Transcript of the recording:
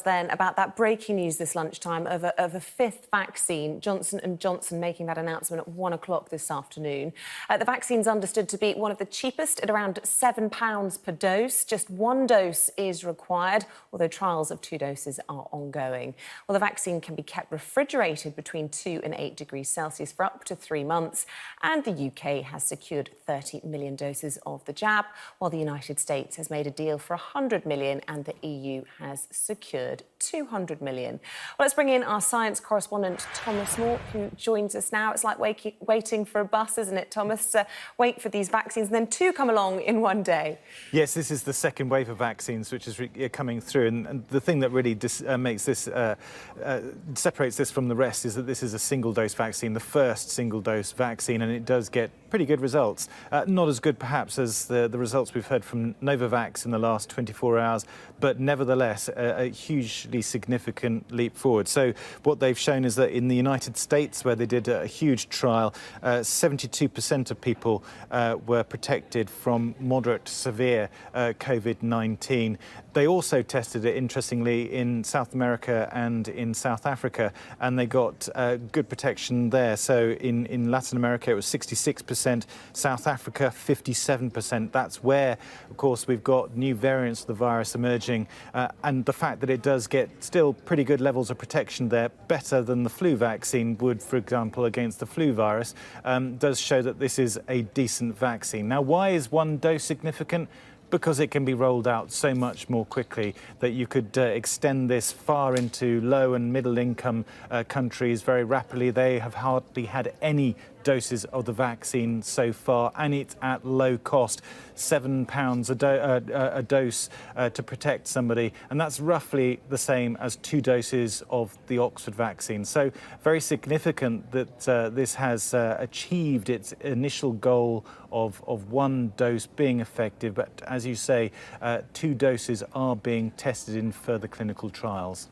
Then about that breaking news this lunchtime of a fifth vaccine, Johnson & Johnson making that announcement at 1 o'clock this afternoon. The vaccine's understood to be one of the cheapest at around £7 per dose. Just one dose is required, although trials of 2 doses are ongoing. Well, the vaccine can be kept refrigerated between 2 and 8 degrees Celsius for up to 3 months. And the UK has secured 30 million doses of the jab, while the United States has made a deal for 100 million and the EU has secured 200 million. Well, let's bring in our science correspondent, Thomas Moore, who joins us now. It's like waiting for a bus, isn't it, Thomas? Wait for these vaccines and then 2 come along in one day. Yes, this is the second wave of vaccines which is coming through. And the thing that really makes this, separates this from the rest is that this is a single-dose vaccine, the first single-dose vaccine, and it does get pretty good results. Not as good, perhaps, as the results we've heard from Novavax in the last 24 hours, but nevertheless, a hugely significant leap forward. So what they've shown is that in the United States, where they did a huge trial, 72% of people were protected from moderate to severe COVID-19. They also tested it, interestingly, in South America and in South Africa, and they got good protection there. So in Latin America, it was 66%, South Africa, 57%. That's where, of course, we've got new variants of the virus emerging, and the fact that it does get still pretty good levels of protection there, better than the flu vaccine would, for example, against the flu virus, does show that this is a decent vaccine. Now, why is one dose significant? Because it can be rolled out so much more quickly that you could extend this far into low and middle income countries very rapidly. They have hardly had any doses of the vaccine so far, and it's at low cost, £7 a dose to protect somebody, and that's roughly the same as 2 doses of the Oxford vaccine. So very significant that this has achieved its initial goal of 1 dose being effective, but as you say, 2 doses are being tested in further clinical trials.